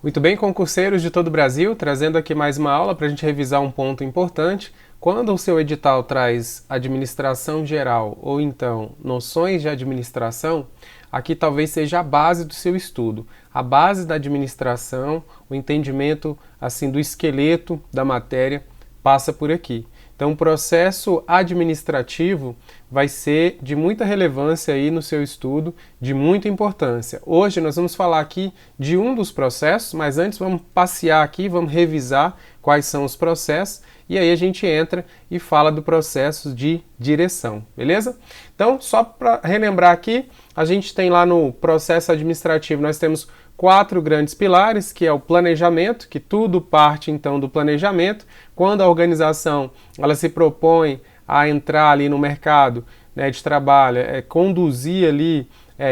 Muito bem, concurseiros de todo o Brasil, trazendo aqui mais uma aula para a gente revisar um ponto importante. Quando o seu edital traz administração geral ou então noções de administração, aqui talvez seja a base do seu estudo. A base da administração, o entendimento assim do esqueleto da matéria passa por aqui. Então, o processo administrativo vai ser de muita relevância aí no seu estudo, de muita importância. Hoje nós vamos falar aqui de um dos processos, mas antes vamos passear aqui, vamos revisar quais são os processos e aí a gente entra e fala do processo de direção, beleza? Então, só para relembrar aqui, a gente tem lá no processo administrativo, nós temos 4 grandes pilares, que é o planejamento, que tudo parte então do planejamento. Quando a organização ela se propõe a entrar ali no mercado, né, de trabalho, conduzir ali,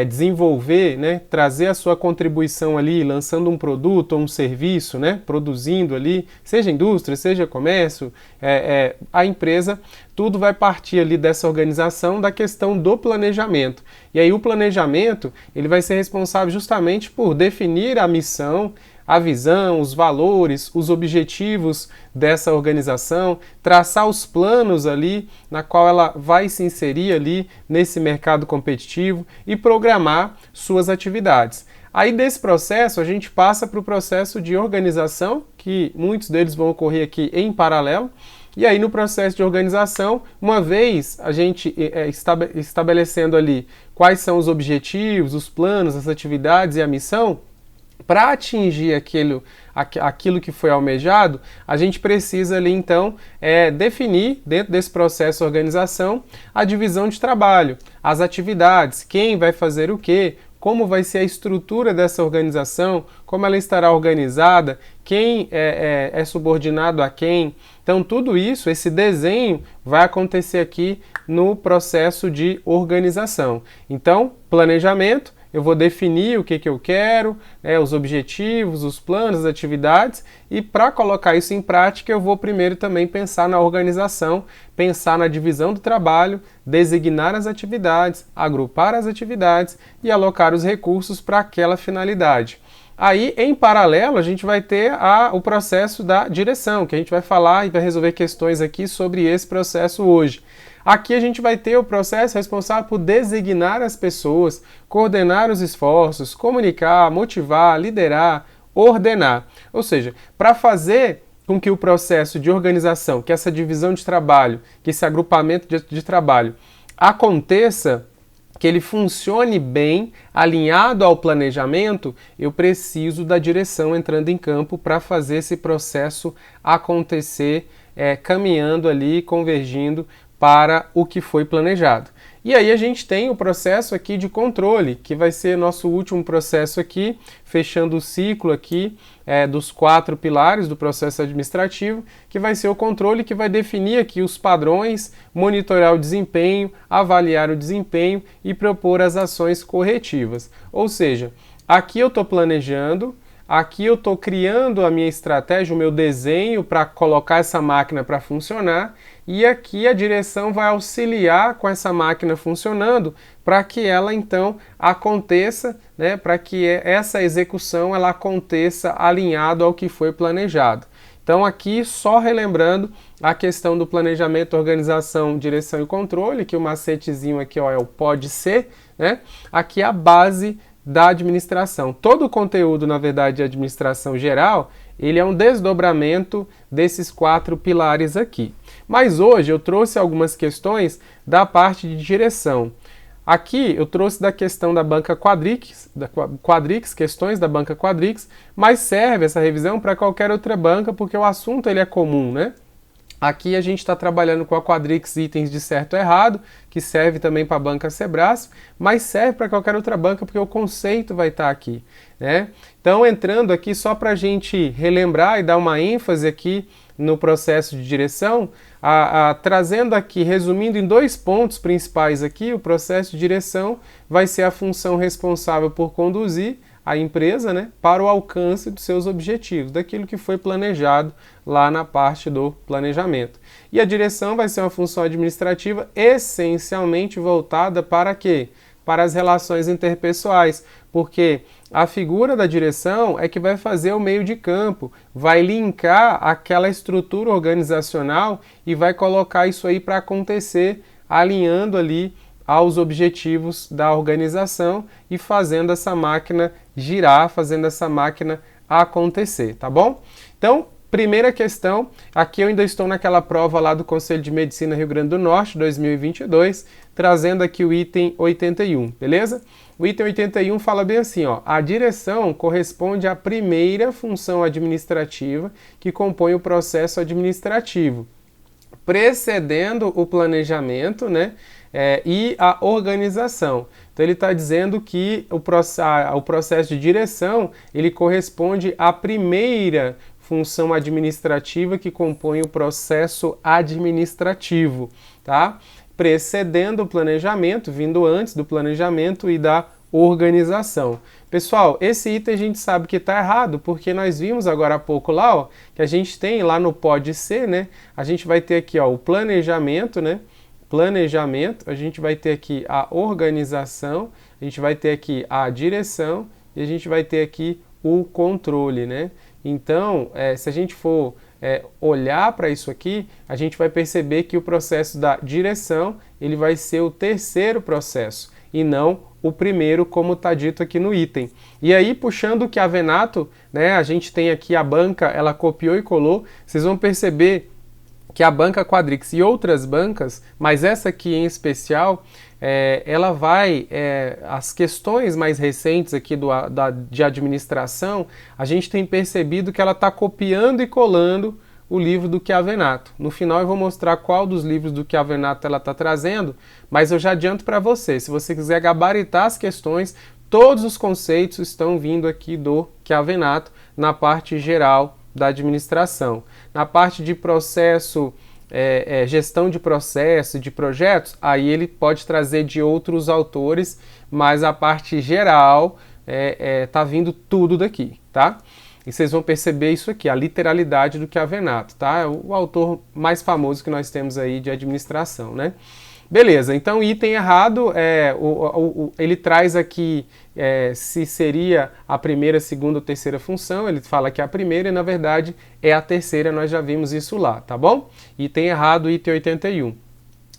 desenvolver, né, trazer a sua contribuição ali, lançando um produto ou um serviço, né, produzindo ali, seja indústria, seja comércio, a empresa, tudo vai partir ali dessa organização, da questão do planejamento. E aí o planejamento, ele vai ser responsável justamente por definir a missão, a visão, os valores, os objetivos dessa organização, traçar os planos ali na qual ela vai se inserir ali nesse mercado competitivo e programar suas atividades. Aí desse processo a gente passa para o processo de organização, que muitos deles vão ocorrer aqui em paralelo. E aí no processo de organização, uma vez a gente estabelecendo ali quais são os objetivos, os planos, as atividades e a missão, para atingir aquilo que foi almejado, a gente precisa ali então definir dentro desse processo de organização a divisão de trabalho, as atividades, quem vai fazer o quê, como vai ser a estrutura dessa organização, como ela estará organizada, quem é subordinado a quem. Então tudo isso, esse desenho vai acontecer aqui no processo de organização. Então, planejamento, eu vou definir o que eu quero, os objetivos, os planos, as atividades, e para colocar isso em prática eu vou primeiro também pensar na organização, pensar na divisão do trabalho, designar as atividades, agrupar as atividades e alocar os recursos para aquela finalidade. Aí, em paralelo, a gente vai ter o processo da direção, que a gente vai falar e vai resolver questões aqui sobre esse processo hoje. Aqui a gente vai ter o processo responsável por designar as pessoas, coordenar os esforços, comunicar, motivar, liderar, ordenar. Ou seja, para fazer com que o processo de organização, que essa divisão de trabalho, que esse agrupamento de trabalho aconteça, que ele funcione bem, alinhado ao planejamento, eu preciso da direção entrando em campo para fazer esse processo acontecer, caminhando ali, convergindo para o que foi planejado. E aí a gente tem o processo aqui de controle, que vai ser nosso último processo aqui, fechando o ciclo aqui dos 4 pilares do processo administrativo, que vai ser o controle que vai definir aqui os padrões, monitorar o desempenho, avaliar o desempenho e propor as ações corretivas. Ou seja, aqui eu estou planejando, aqui eu estou criando a minha estratégia, o meu desenho para colocar essa máquina para funcionar, e aqui a direção vai auxiliar com essa máquina funcionando para que ela então aconteça, né, para que essa execução ela aconteça alinhado ao que foi planejado. Então aqui só relembrando a questão do planejamento, organização, direção e controle, que o macetezinho aqui é o pode ser, né? Aqui é a base da administração. Todo o conteúdo, na verdade, de administração geral, ele é um desdobramento desses 4 pilares aqui. Mas hoje eu trouxe algumas questões da parte de direção. Aqui eu trouxe da questão da banca Quadrix, questões da banca Quadrix, mas serve essa revisão para qualquer outra banca, porque o assunto ele é comum, né? Aqui a gente está trabalhando com a Quadrix itens de certo e errado, que serve também para a banca Sebrae, mas serve para qualquer outra banca porque o conceito vai estar aqui, né? Então, entrando aqui só para a gente relembrar e dar uma ênfase aqui no processo de direção, trazendo aqui, resumindo em 2 pontos principais aqui, o processo de direção vai ser a função responsável por conduzir a empresa, né, para o alcance dos seus objetivos, daquilo que foi planejado lá na parte do planejamento. E a direção vai ser uma função administrativa essencialmente voltada para quê? Para as relações interpessoais, porque a figura da direção é que vai fazer o meio de campo, vai linkar aquela estrutura organizacional e vai colocar isso aí para acontecer, alinhando ali aos objetivos da organização e fazendo essa máquina girar, fazendo essa máquina acontecer, tá bom? Então, primeira questão, aqui eu ainda estou naquela prova lá do Conselho de Medicina Rio Grande do Norte, 2022, trazendo aqui o item 81, beleza? O item 81 fala bem assim, ó, a direção corresponde à primeira função administrativa que compõe o processo administrativo, precedendo o planejamento, né, e a organização. Então ele está dizendo que o processo de direção, ele corresponde à primeira função administrativa que compõe o processo administrativo, tá? Precedendo o planejamento, vindo antes do planejamento e da organização. Pessoal, esse item a gente sabe que está errado, porque nós vimos agora há pouco lá, ó, que a gente tem lá no pode ser, né? A gente vai ter aqui, ó, o planejamento, né? Planejamento, a gente vai ter aqui a organização, a gente vai ter aqui a direção e a gente vai ter aqui o controle, né? Então, se a gente for olhar para isso aqui, a gente vai perceber que o processo da direção, ele vai ser o terceiro processo e não o primeiro, como está dito aqui no item. E aí, puxando o Chiavenato, né, a gente tem aqui a banca, ela copiou e colou, vocês vão perceber que a banca Quadrix e outras bancas, mas essa aqui em especial, ela vai, as questões mais recentes aqui de administração, a gente tem percebido que ela está copiando e colando o livro do Chiavenato. No final eu vou mostrar qual dos livros do Chiavenato ela está trazendo, mas eu já adianto para você, se você quiser gabaritar as questões, todos os conceitos estão vindo aqui do Chiavenato na parte geral da administração. Na parte de processo, gestão de processo, de projetos, aí ele pode trazer de outros autores, mas a parte geral tá vindo tudo daqui, tá? E vocês vão perceber isso aqui, a literalidade do Chiavenato, tá? É o autor mais famoso que nós temos aí de administração, né? Beleza, então item errado, ele traz aqui se seria a primeira, segunda ou terceira função, ele fala que é a primeira e na verdade é a terceira, nós já vimos isso lá, tá bom? Item errado, item 81.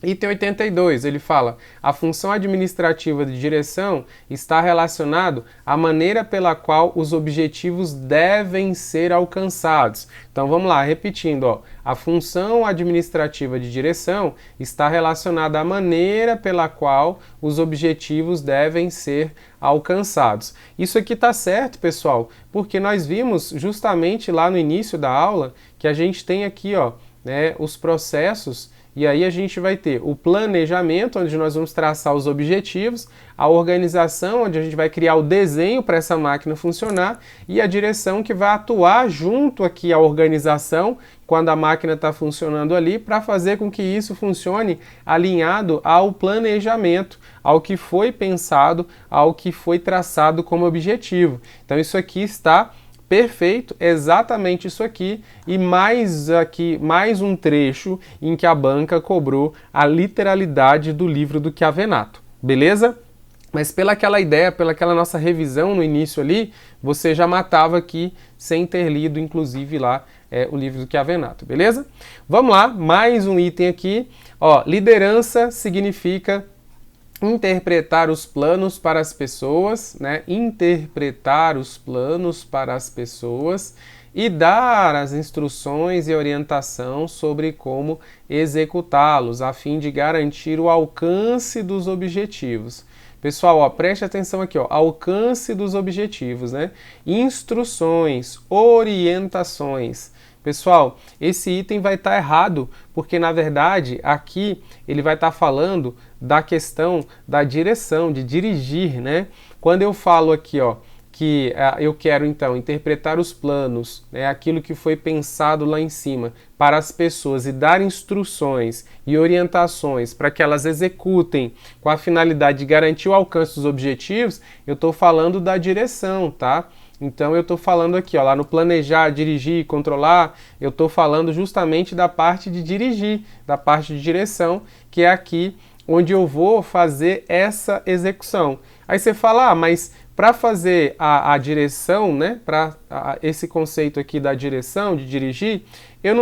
Item 82, ele fala, a função administrativa de direção está relacionado à maneira pela qual os objetivos devem ser alcançados. Então vamos lá, repetindo, ó, a função administrativa de direção está relacionada à maneira pela qual os objetivos devem ser alcançados. Isso aqui está certo, pessoal, porque nós vimos justamente lá no início da aula que a gente tem aqui, ó, né, os processos. E aí a gente vai ter o planejamento, onde nós vamos traçar os objetivos, a organização, onde a gente vai criar o desenho para essa máquina funcionar, e a direção que vai atuar junto aqui à organização, quando a máquina está funcionando ali, para fazer com que isso funcione alinhado ao planejamento, ao que foi pensado, ao que foi traçado como objetivo. Então isso aqui está perfeito, exatamente isso aqui, e mais um trecho em que a banca cobrou a literalidade do livro do Chiavenato, beleza? Mas pela aquela ideia, pela aquela nossa revisão no início ali, você já matava aqui sem ter lido, inclusive, lá o livro do Chiavenato, beleza? Vamos lá, mais um item aqui, ó, liderança significa interpretar os planos para as pessoas, né? Interpretar os planos para as pessoas e dar as instruções e orientação sobre como executá-los, a fim de garantir o alcance dos objetivos. Pessoal, ó, preste atenção aqui, ó, alcance dos objetivos, né? Instruções, orientações. Pessoal, esse item vai estar errado, porque na verdade aqui ele vai estar falando da questão da direção, de dirigir, né? Quando eu falo aqui, ó, que eu quero então interpretar os planos, né, aquilo que foi pensado lá em cima, para as pessoas e dar instruções e orientações para que elas executem com a finalidade de garantir o alcance dos objetivos, eu estou falando da direção, tá? Então eu estou falando aqui, ó, lá no planejar, dirigir, controlar, eu estou falando justamente da parte de dirigir, da parte de direção, que é aqui onde eu vou fazer essa execução. Aí você fala, mas para fazer a direção, né, para esse conceito aqui da direção, de dirigir, eu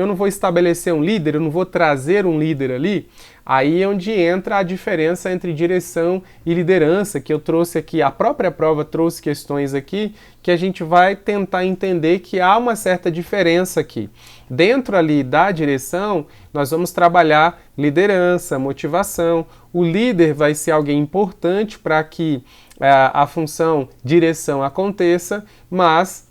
não vou estabelecer um líder, eu não vou trazer um líder ali. Aí é onde entra a diferença entre direção e liderança, que eu trouxe aqui, a própria prova trouxe questões aqui, que a gente vai tentar entender que há uma certa diferença aqui. Dentro ali da direção, nós vamos trabalhar liderança, motivação. O líder vai ser alguém importante para que a função direção aconteça, mas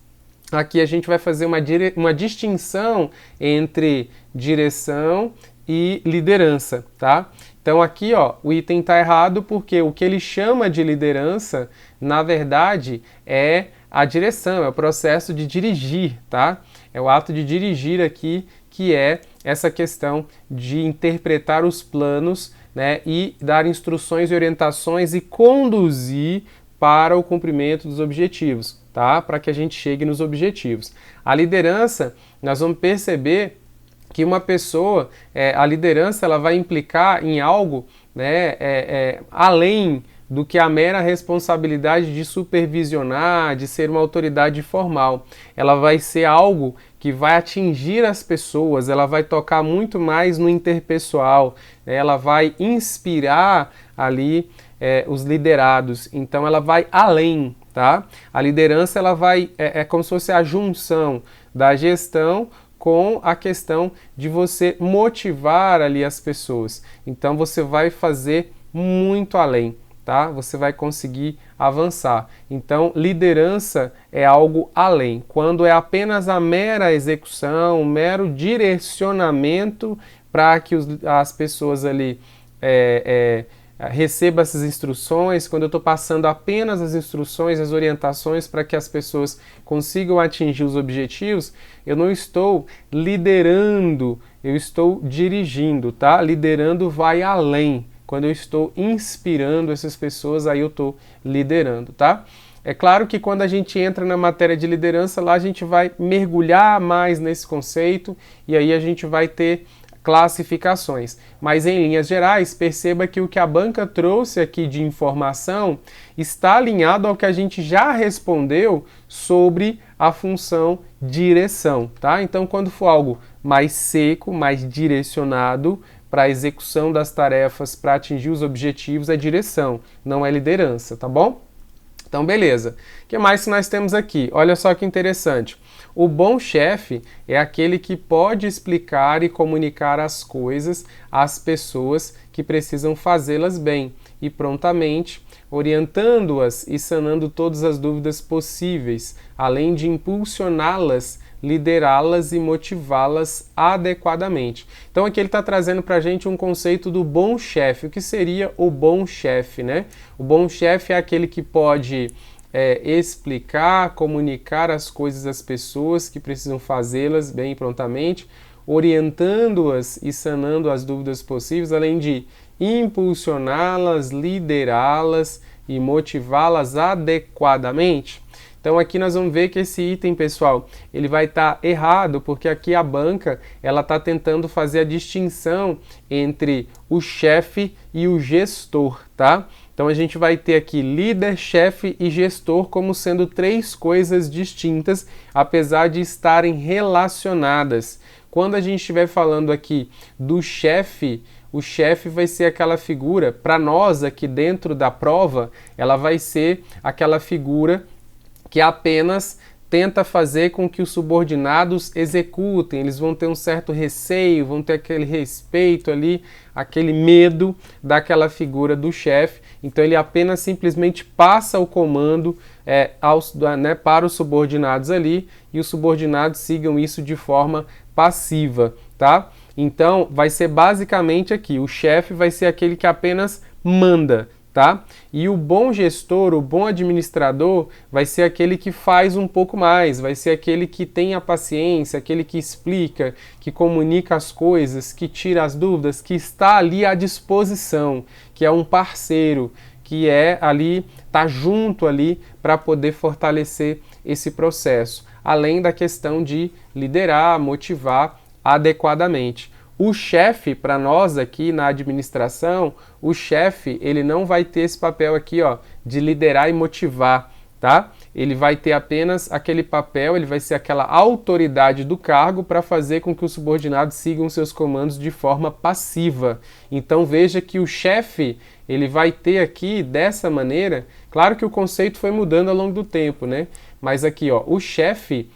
aqui a gente vai fazer uma distinção entre direção e liderança, tá? Então aqui, ó, o item tá errado porque o que ele chama de liderança, na verdade, é a direção, é o processo de dirigir, tá? É o ato de dirigir aqui, que é essa questão de interpretar os planos, né, e dar instruções e orientações e conduzir para o cumprimento dos objetivos, tá? Para que a gente chegue nos objetivos. A liderança, nós vamos perceber que uma pessoa, a liderança, ela vai implicar em algo, né, além do que a mera responsabilidade de supervisionar, de ser uma autoridade formal. Ela vai ser algo que vai atingir as pessoas, ela vai tocar muito mais no interpessoal, né? Ela vai inspirar ali os liderados, então ela vai além, tá? A liderança, ela vai, é como se fosse a junção da gestão com a questão de você motivar ali as pessoas. Então você vai fazer muito além, tá? Você vai conseguir avançar. Então, liderança é algo além. Quando é apenas a mera execução, um mero direcionamento para que as pessoas ali recebam essas instruções, quando eu estou passando apenas as instruções, as orientações para que as pessoas consigam atingir os objetivos, eu não estou liderando, eu estou dirigindo, tá? Liderando vai além. Quando eu estou inspirando essas pessoas, aí eu estou liderando, tá? É claro que quando a gente entra na matéria de liderança, lá a gente vai mergulhar mais nesse conceito e aí a gente vai ter classificações. Mas em linhas gerais, perceba que o que a banca trouxe aqui de informação está alinhado ao que a gente já respondeu sobre a função direção, tá? Então, quando for algo mais seco, mais direcionado para a execução das tarefas, para atingir os objetivos, é direção, não é liderança, tá bom? Então, beleza. O que mais que nós temos aqui? Olha só que interessante. O bom chefe é aquele que pode explicar e comunicar as coisas às pessoas que precisam fazê-las bem e prontamente, orientando-as e sanando todas as dúvidas possíveis, além de impulsioná-las, liderá-las e motivá-las adequadamente. Então aqui ele está trazendo para a gente um conceito do bom chefe. O que seria o bom chefe, né? O bom chefe é aquele que pode explicar, comunicar as coisas às pessoas que precisam fazê-las bem e prontamente, orientando-as e sanando as dúvidas possíveis, além de impulsioná-las, liderá-las e motivá-las adequadamente. Então aqui nós vamos ver que esse item, pessoal, ele vai estar errado, porque aqui a banca ela está tentando fazer a distinção entre o chefe e o gestor, tá? Então a gente vai ter aqui líder, chefe e gestor como sendo três coisas distintas, apesar de estarem relacionadas. Quando a gente estiver falando aqui do chefe, o chefe vai ser aquela figura, para nós aqui dentro da prova, ela vai ser aquela figura que apenas tenta fazer com que os subordinados executem, eles vão ter um certo receio, vão ter aquele respeito ali, aquele medo daquela figura do chefe, então ele apenas simplesmente passa o comando para os subordinados ali e os subordinados sigam isso de forma passiva, tá? Então vai ser basicamente aqui, o chefe vai ser aquele que apenas manda, tá? E o bom gestor, o bom administrador, vai ser aquele que faz um pouco mais, vai ser aquele que tem a paciência, aquele que explica, que comunica as coisas, que tira as dúvidas, que está ali à disposição, que é um parceiro, que tá junto ali para poder fortalecer esse processo, além da questão de liderar, motivar adequadamente. O chefe, para nós aqui na administração, o chefe, ele não vai ter esse papel aqui, ó, de liderar e motivar, tá? Ele vai ter apenas aquele papel, ele vai ser aquela autoridade do cargo para fazer com que os subordinados sigam seus comandos de forma passiva. Então veja que o chefe, ele vai ter aqui dessa maneira, claro que o conceito foi mudando ao longo do tempo, né? Mas aqui, ó, o chefe,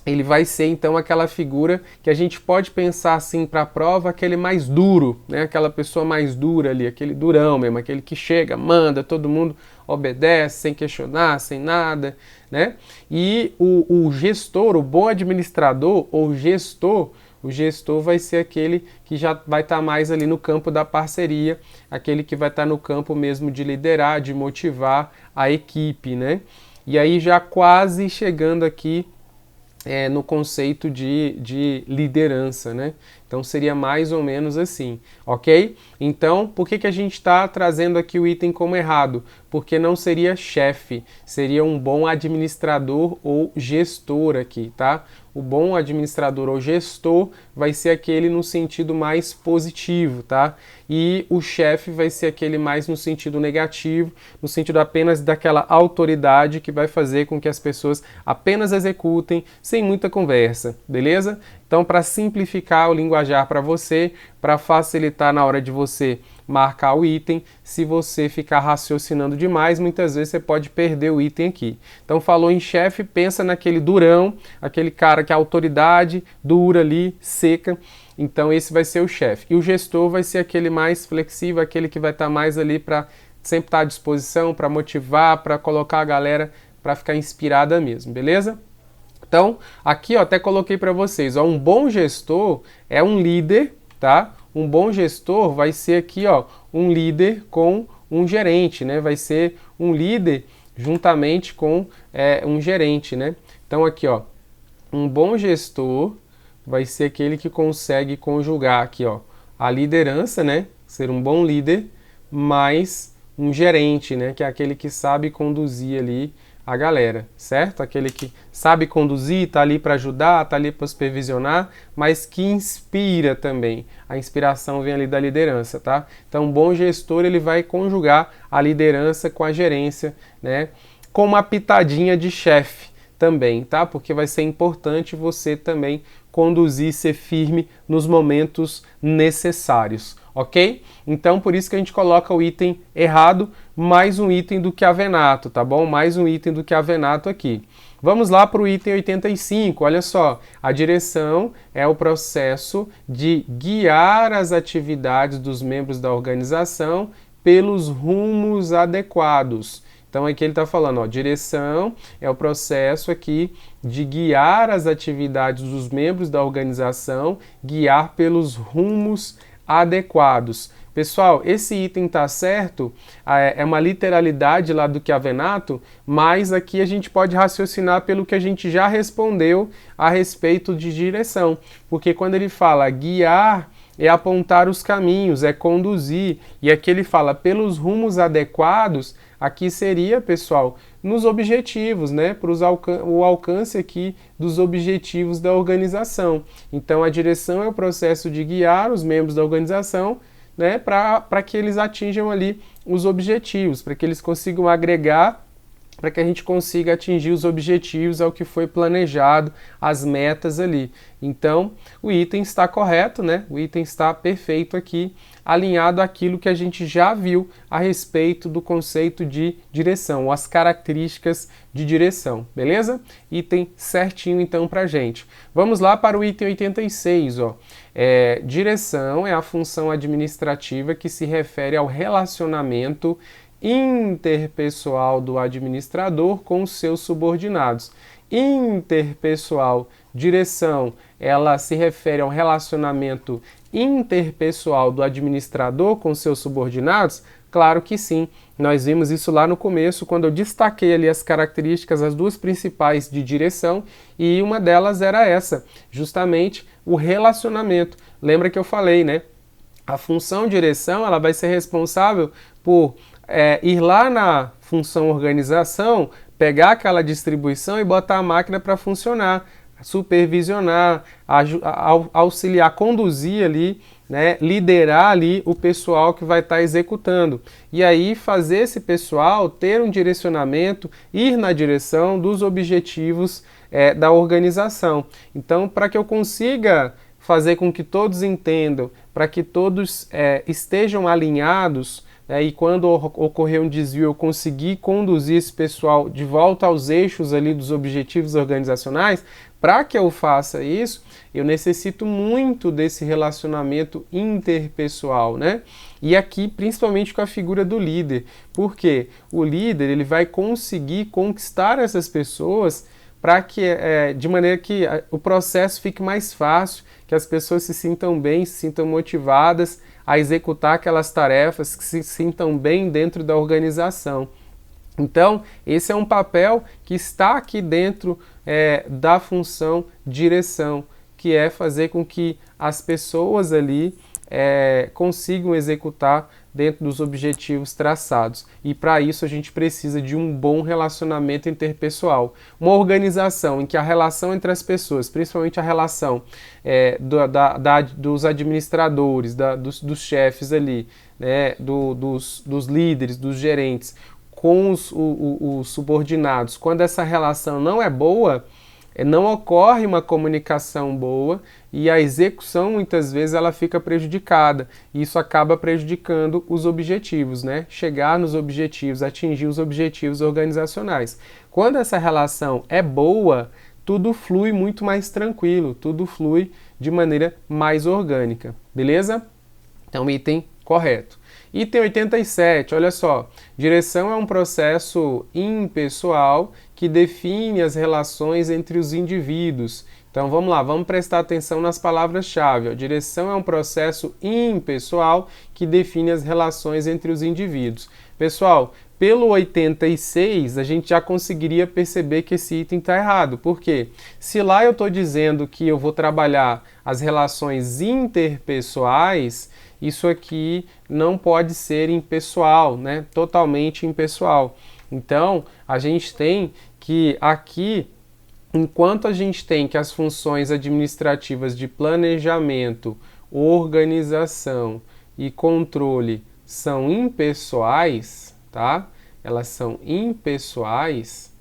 ele vai ser então aquela figura que a gente pode pensar assim para a prova, aquele mais duro, né? Aquela pessoa mais dura ali, aquele durão mesmo, aquele que chega, manda, todo mundo obedece, sem questionar, sem nada, né? E o gestor, o bom administrador ou gestor, o gestor vai ser aquele que já vai estar mais ali no campo da parceria, aquele que vai estar no campo mesmo de liderar, de motivar a equipe, né? E aí já quase chegando aqui no conceito de liderança, né? Então seria mais ou menos assim, ok? Então, por que a gente está trazendo aqui o item como errado? Porque não seria chefe, seria um bom administrador ou gestor aqui, tá? O bom administrador ou gestor vai ser aquele no sentido mais positivo, tá? E o chefe vai ser aquele mais no sentido negativo, no sentido apenas daquela autoridade que vai fazer com que as pessoas apenas executem sem muita conversa, beleza? Então, para simplificar o linguajar para você, para facilitar na hora de você marcar o item, se você ficar raciocinando demais, muitas vezes você pode perder o item aqui. Então, falou em chefe, pensa naquele durão, aquele cara que é autoridade, dura ali, seca. Então, esse vai ser o chefe. E o gestor vai ser aquele mais flexível, aquele que vai estar mais ali para sempre estar à disposição, para motivar, para colocar a galera para ficar inspirada mesmo, beleza? Então, aqui ó, até coloquei para vocês, ó, um bom gestor é um líder, tá? Um bom gestor vai ser aqui, ó, um líder com um gerente, né? Vai ser um líder juntamente com um gerente, né? Então aqui, ó, um bom gestor vai ser aquele que consegue conjugar aqui, ó, a liderança, né? Ser um bom líder, mais um gerente, né? Que é aquele que sabe conduzir ali a galera, certo? Aquele que sabe conduzir, tá ali para ajudar, tá ali para supervisionar, mas que inspira também. A inspiração vem ali da liderança, tá? Então, um bom gestor, ele vai conjugar a liderança com a gerência, né? Com uma pitadinha de chefe também, tá? Porque vai ser importante você também conduzir, ser firme nos momentos necessários, ok? Então, por isso que a gente coloca o item errado, mais um item do que avenato, tá bom? Mais um item do que avenato aqui. Vamos lá para o item 85, olha só. A direção é o processo de guiar as atividades dos membros da organização pelos rumos adequados. Então aqui ele está falando, ó, direção é o processo aqui de guiar as atividades dos membros da organização, guiar pelos rumos adequados. Pessoal, esse item está certo, é uma literalidade lá do Chiavenato, mas aqui a gente pode raciocinar pelo que a gente já respondeu a respeito de direção, porque quando ele fala guiar, é apontar os caminhos, é conduzir, e aqui ele fala pelos rumos adequados, aqui seria, pessoal, nos objetivos, né? Para o alcance aqui dos objetivos da organização. Então, a direção é o processo de guiar os membros da organização, né? Para que eles atinjam ali os objetivos, para que eles consigam agregar, para que a gente consiga atingir os objetivos ao que foi planejado, as metas ali. Então, o item está correto, né? O item está perfeito aqui, alinhado àquilo que a gente já viu a respeito do conceito de direção, as características de direção, beleza? Item certinho então pra gente. Vamos lá para o item 86, ó. Direção é a função administrativa que se refere ao relacionamento interpessoal do administrador com os seus subordinados. Interpessoal, direção, ela se refere ao relacionamento interpessoal do administrador com seus subordinados? Claro que sim. Nós vimos isso lá no começo, quando eu destaquei ali as características, as duas principais de direção, e uma delas era essa, justamente o relacionamento. Lembra que eu falei, né? A função direção, ela vai ser responsável por ir lá na função organização, pegar aquela distribuição e botar a máquina para funcionar. supervisionar, auxiliar, conduzir ali, né, liderar ali o pessoal que vai estar executando. E aí fazer esse pessoal ter um direcionamento, ir na direção dos objetivos da organização. Então, para que eu consiga fazer com que todos entendam, para que todos estejam alinhados, e quando ocorrer um desvio eu conseguir conduzir esse pessoal de volta aos eixos ali dos objetivos organizacionais, para que eu faça isso, eu necessito muito desse relacionamento interpessoal, né? E aqui, principalmente com a figura do líder, porque o líder ele vai conseguir conquistar essas pessoas para que, de maneira que o processo fique mais fácil, que as pessoas se sintam bem, se sintam motivadas a executar aquelas tarefas, que se sintam bem dentro da organização. Então, esse é um papel que está aqui dentro da função direção, que é fazer com que as pessoas ali consigam executar dentro dos objetivos traçados. E para isso a gente precisa de um bom relacionamento interpessoal. Uma organização em que a relação entre as pessoas, principalmente a relação dos administradores, dos chefes ali, né, dos líderes, dos gerentes, com os subordinados, quando essa relação não é boa, não ocorre uma comunicação boa e a execução muitas vezes ela fica prejudicada. E isso acaba prejudicando os objetivos, né? Chegar nos objetivos, atingir os objetivos organizacionais. Quando essa relação é boa, tudo flui muito mais tranquilo, tudo flui de maneira mais orgânica, beleza? Então, item correto. Item 87, olha só, direção é um processo impessoal que define as relações entre os indivíduos. Então vamos lá, vamos prestar atenção nas palavras-chave. Direção é um processo impessoal que define as relações entre os indivíduos. Pessoal, pelo 86 a gente já conseguiria perceber que esse item está errado. Por quê? Se lá eu estou dizendo que eu vou trabalhar as relações interpessoais, isso aqui não pode ser impessoal, né? Totalmente impessoal. Então, a gente tem que aqui, enquanto a gente tem que as funções administrativas de planejamento, organização e controle são impessoais, tá? Elas são impessoais.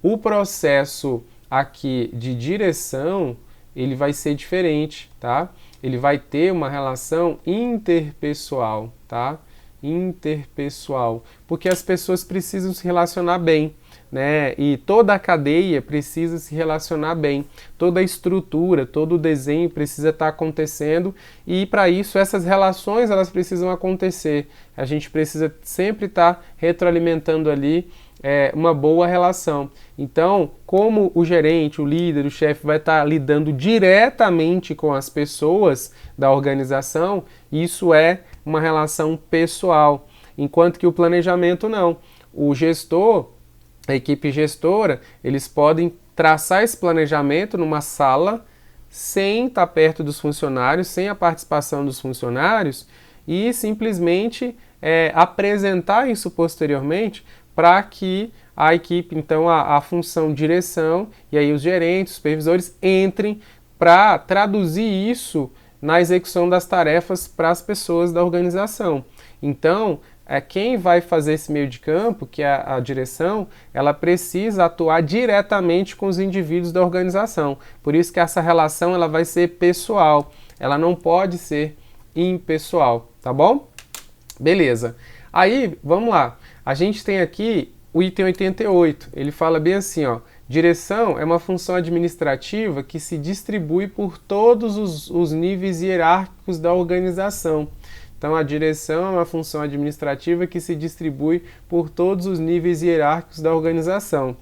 O processo aqui de direção, ele vai ser diferente, tá? Ele vai ter uma relação interpessoal, tá? Interpessoal, porque as pessoas precisam se relacionar bem, né? E toda a cadeia precisa se relacionar bem, toda a estrutura, todo o desenho precisa estar acontecendo e para isso essas relações elas precisam acontecer. A gente precisa sempre estar retroalimentando ali uma boa relação. Então, como o gerente, o líder, o chefe vai estar lidando diretamente com as pessoas da organização, isso é uma relação pessoal, enquanto que o planejamento não. O gestor, a equipe gestora, eles podem traçar esse planejamento numa sala sem estar perto dos funcionários, sem a participação dos funcionários e simplesmente apresentar isso posteriormente para que a equipe, então a função direção e aí os gerentes, os supervisores entrem para traduzir isso na execução das tarefas para as pessoas da organização. Então, quem vai fazer esse meio de campo, que é a direção, ela precisa atuar diretamente com os indivíduos da organização. Por isso que essa relação ela vai ser pessoal, ela não pode ser impessoal, tá bom? Beleza. Aí, vamos lá. A gente tem aqui o item 88. Ele fala bem assim, ó. Direção é uma função administrativa que se distribui por todos os níveis hierárquicos da organização. Então, a direção é uma função administrativa que se distribui por todos os níveis hierárquicos da organização.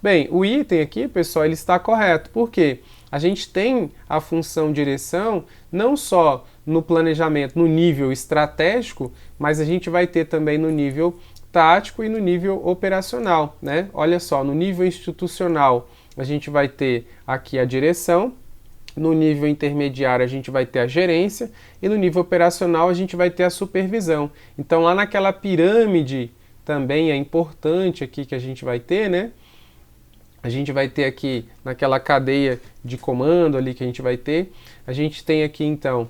Bem, o item aqui, pessoal, ele está correto. Por quê? A gente tem a função direção não só no planejamento, no nível estratégico, mas a gente vai ter também no nível tático e no nível operacional, né? Olha só, no nível institucional a gente vai ter aqui a direção, no nível intermediário a gente vai ter a gerência e no nível operacional a gente vai ter a supervisão. Então lá naquela pirâmide também é importante aqui que a gente vai ter, né? A gente vai ter aqui naquela cadeia de comando ali que a gente vai ter. A gente tem aqui então,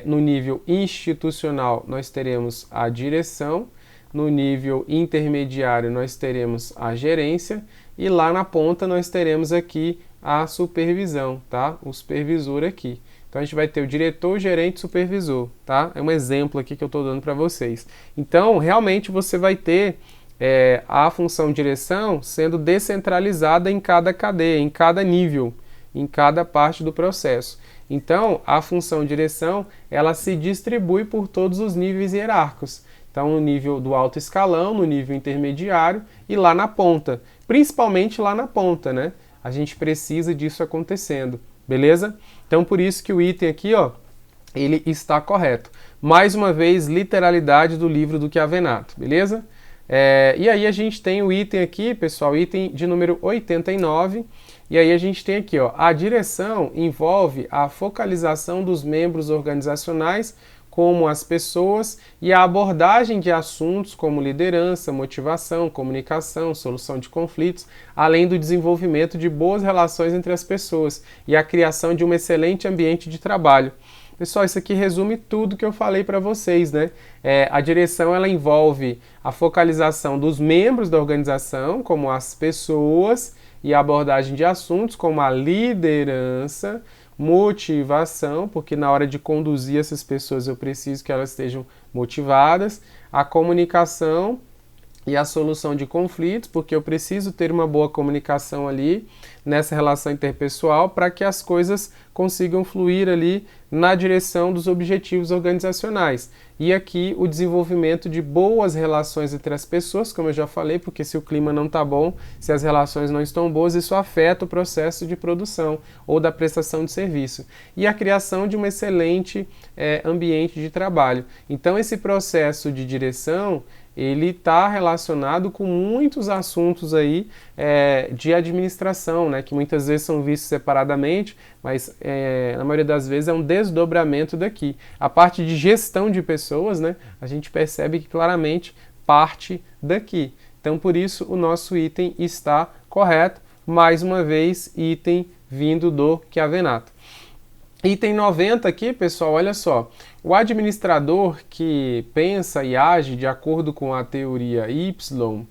no nível institucional, nós teremos a direção. No nível intermediário, nós teremos a gerência. E lá na ponta, nós teremos aqui a supervisão, tá? O supervisor aqui. Então, a gente vai ter o diretor, gerente, supervisor, tá? É um exemplo aqui que eu estou dando para vocês. Então, realmente, você vai ter a função direção sendo descentralizada em cada cadeia, em cada nível, em cada parte do processo. Então, a função direção, ela se distribui por todos os níveis hierárquicos. Então, no nível do alto escalão, no nível intermediário e lá na ponta. Principalmente lá na ponta, né? A gente precisa disso acontecendo, beleza? Então, por isso que o item aqui, ó, ele está correto. Mais uma vez, literalidade do livro do Chiavenato, beleza? E aí a gente tem o item aqui, pessoal, item de número 89. E aí a gente tem aqui, ó, a direção envolve a focalização dos membros organizacionais como as pessoas e a abordagem de assuntos como liderança, motivação, comunicação, solução de conflitos, além do desenvolvimento de boas relações entre as pessoas e a criação de um excelente ambiente de trabalho. Pessoal, isso aqui resume tudo que eu falei para vocês, né? A direção, ela envolve a focalização dos membros da organização, como as pessoas, e a abordagem de assuntos como a liderança, motivação, porque na hora de conduzir essas pessoas eu preciso que elas estejam motivadas, a comunicação e a solução de conflitos, porque eu preciso ter uma boa comunicação ali nessa relação interpessoal para que as coisas consigam fluir ali na direção dos objetivos organizacionais. E aqui o desenvolvimento de boas relações entre as pessoas, como eu já falei, porque se o clima não está bom, se as relações não estão boas, isso afeta o processo de produção ou da prestação de serviço. E a criação de um excelente ambiente de trabalho. Então esse processo de direção, ele está relacionado com muitos assuntos aí de administração, né, que muitas vezes são vistos separadamente, mas na maioria das vezes é um desdobramento daqui. A parte de gestão de pessoas, né, a gente percebe que claramente parte daqui. Então, por isso, o nosso item está correto. Mais uma vez, item vindo do Chiavenato. Item 90 aqui, pessoal, olha só. O administrador que pensa e age de acordo com a teoria Y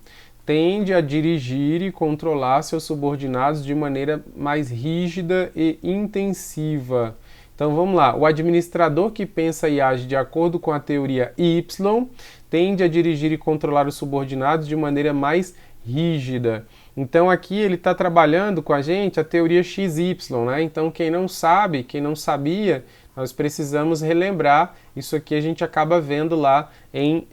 tende a dirigir e controlar seus subordinados de maneira mais rígida e intensiva. Então vamos lá. O administrador que pensa e age de acordo com a teoria Y tende a dirigir e controlar os subordinados de maneira mais rígida. Então aqui ele está trabalhando com a gente a teoria XY, né? Então quem não sabe, quem não sabia, nós precisamos relembrar. Isso aqui a gente acaba vendo lá em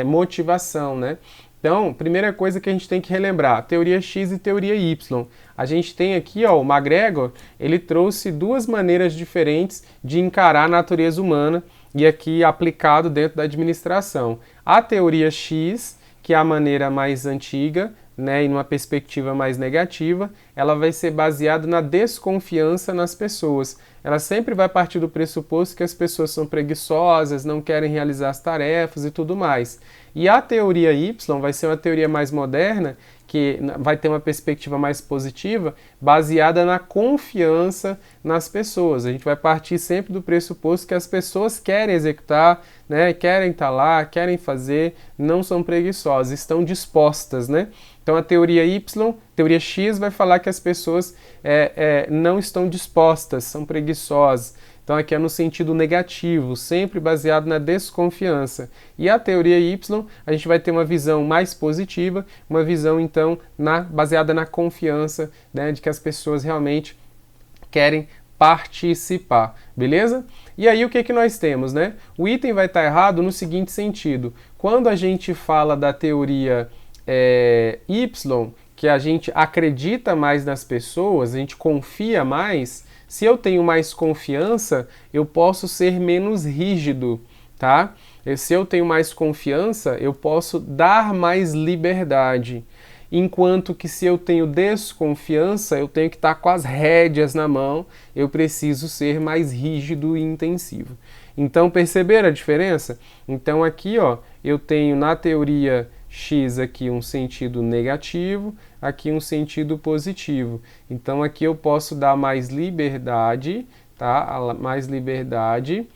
motivação, né? Então, primeira coisa que a gente tem que relembrar, teoria X e teoria Y. A gente tem aqui, ó, o McGregor, ele trouxe duas maneiras diferentes de encarar a natureza humana e aqui aplicado dentro da administração. A teoria X, que é a maneira mais antiga, né, e numa perspectiva mais negativa, ela vai ser baseada na desconfiança nas pessoas. Ela sempre vai partir do pressuposto que as pessoas são preguiçosas, não querem realizar as tarefas e tudo mais. E a teoria Y vai ser uma teoria mais moderna, que vai ter uma perspectiva mais positiva, baseada na confiança nas pessoas. A gente vai partir sempre do pressuposto que as pessoas querem executar, né, querem estar lá, querem fazer, não são preguiçosas, estão dispostas, né? Então a teoria Y, teoria X, vai falar que as pessoas não estão dispostas, são preguiçosas. Então aqui é no sentido negativo, sempre baseado na desconfiança. E a teoria Y, a gente vai ter uma visão mais positiva, uma visão então baseada na confiança, né, de que as pessoas realmente querem participar, beleza? E aí o que nós temos, né? O item vai estar errado no seguinte sentido. Quando a gente fala da teoria Y, que a gente acredita mais nas pessoas, a gente confia mais, se eu tenho mais confiança, eu posso ser menos rígido, tá? Se eu tenho mais confiança, eu posso dar mais liberdade. Enquanto que se eu tenho desconfiança, eu tenho que estar com as rédeas na mão, eu preciso ser mais rígido e intensivo. Então, perceberam a diferença? Então aqui, ó, eu tenho na teoria X aqui um sentido negativo, aqui um sentido positivo. Então aqui eu posso dar mais liberdade, tá? Mais liberdade,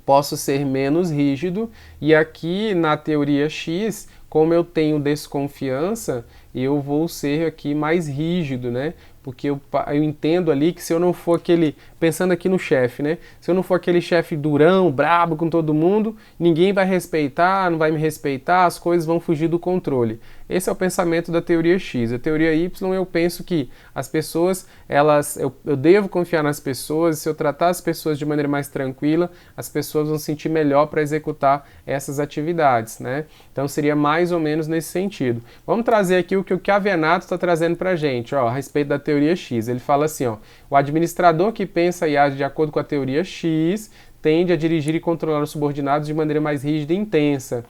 posso ser menos rígido, e aqui na teoria X, como eu tenho desconfiança, eu vou ser aqui mais rígido, né? Porque eu entendo ali que se eu não for aquele, pensando aqui no chefe, né? Se eu não for aquele chefe durão, brabo com todo mundo, ninguém vai respeitar, não vai me respeitar, as coisas vão fugir do controle. Esse é o pensamento da teoria X. A teoria Y, eu penso que as pessoas, eu devo confiar nas pessoas, se eu tratar as pessoas de maneira mais tranquila, as pessoas vão se sentir melhor para executar essas atividades, né? Então seria mais ou menos nesse sentido. Vamos trazer aqui o que o Chiavenato está trazendo para a gente, ó, a respeito da teoria X. Ele fala assim, ó, o administrador que pensa e age de acordo com a teoria X tende a dirigir e controlar os subordinados de maneira mais rígida e intensa,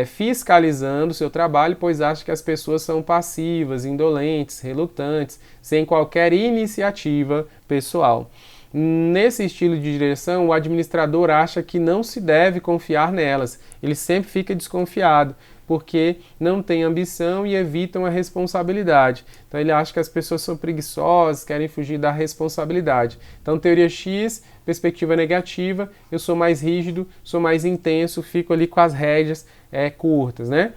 fiscalizando o seu trabalho, pois acha que as pessoas são passivas, indolentes, relutantes, sem qualquer iniciativa pessoal. Nesse estilo de direção, o administrador acha que não se deve confiar nelas, ele sempre fica desconfiado, porque não têm ambição e evitam a responsabilidade. Então ele acha que as pessoas são preguiçosas, querem fugir da responsabilidade. Então teoria X, perspectiva negativa, eu sou mais rígido, sou mais intenso, fico ali com as rédeas curtas, né?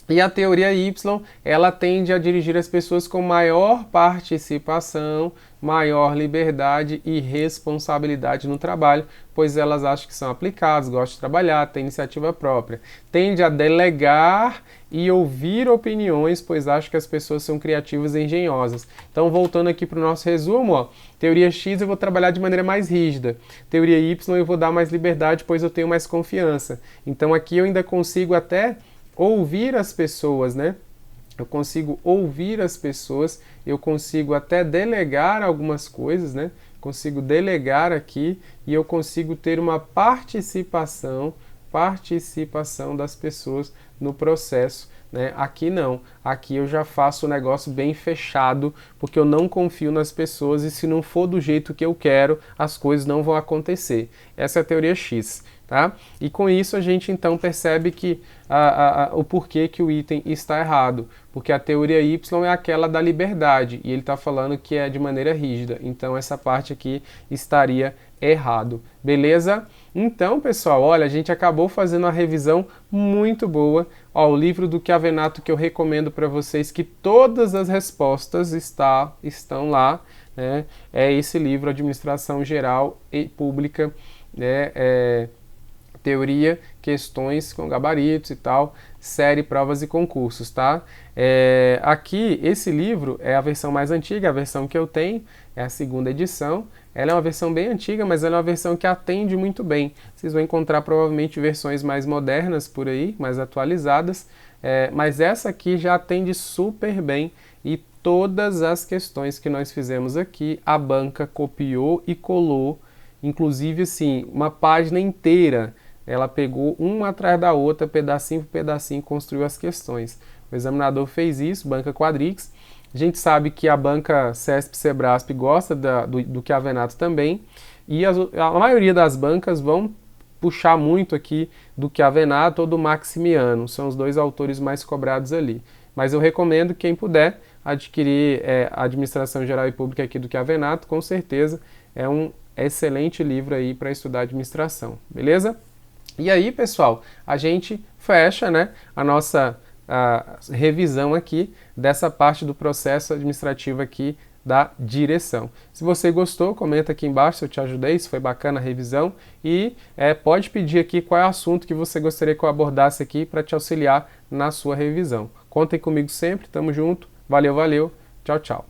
E a teoria Y, ela tende a dirigir as pessoas com maior participação, maior liberdade e responsabilidade no trabalho, pois elas acham que são aplicadas, gostam de trabalhar, têm iniciativa própria. Tende a delegar e ouvir opiniões, pois acham que as pessoas são criativas e engenhosas. Então, voltando aqui para o nosso resumo, ó, teoria X eu vou trabalhar de maneira mais rígida, teoria Y eu vou dar mais liberdade, pois eu tenho mais confiança. Então, aqui eu ainda consigo até ouvir as pessoas, né? Eu consigo ouvir as pessoas, eu consigo até delegar algumas coisas, né? Consigo delegar aqui e eu consigo ter uma participação das pessoas no processo, né? Aqui não, aqui eu já faço o negócio bem fechado, porque eu não confio nas pessoas e se não for do jeito que eu quero, as coisas não vão acontecer. Essa é a teoria X. Tá? E com isso a gente então percebe que o porquê que o item está errado, porque a teoria Y é aquela da liberdade e ele está falando que é de maneira rígida, então essa parte aqui estaria errado, beleza? Então pessoal, olha, a gente acabou fazendo uma revisão muito boa, ó, o livro do Chiavenato que eu recomendo para vocês, que todas as respostas estão lá, né? É esse livro, Administração Geral e Pública, né? Teoria, questões com gabaritos e tal, série Provas e Concursos, tá? Aqui, esse livro é a versão mais antiga, a versão que eu tenho, é a segunda edição. Ela é uma versão bem antiga, mas ela é uma versão que atende muito bem. Vocês vão encontrar provavelmente versões mais modernas por aí, mais atualizadas, mas essa aqui já atende super bem e todas as questões que nós fizemos aqui, a banca copiou e colou, inclusive assim, uma página inteira. Ela pegou uma atrás da outra, pedacinho por pedacinho, construiu as questões. O examinador fez isso, banca Quadrix. A gente sabe que a banca CESP-Sebrasp gosta do Chiavenato também. E a maioria das bancas vão puxar muito aqui do Chiavenato ou do Maximiano. São os dois autores mais cobrados ali. Mas eu recomendo quem puder adquirir a Administração Geral e Pública aqui do Chiavenato. Com certeza é um excelente livro aí para estudar administração. Beleza? E aí, pessoal, a gente fecha, né, a nossa revisão aqui dessa parte do processo administrativo aqui da direção. Se você gostou, comenta aqui embaixo se eu te ajudei, se foi bacana a revisão e pode pedir aqui qual é o assunto que você gostaria que eu abordasse aqui para te auxiliar na sua revisão. Contem comigo sempre, tamo junto, valeu, valeu, tchau, tchau.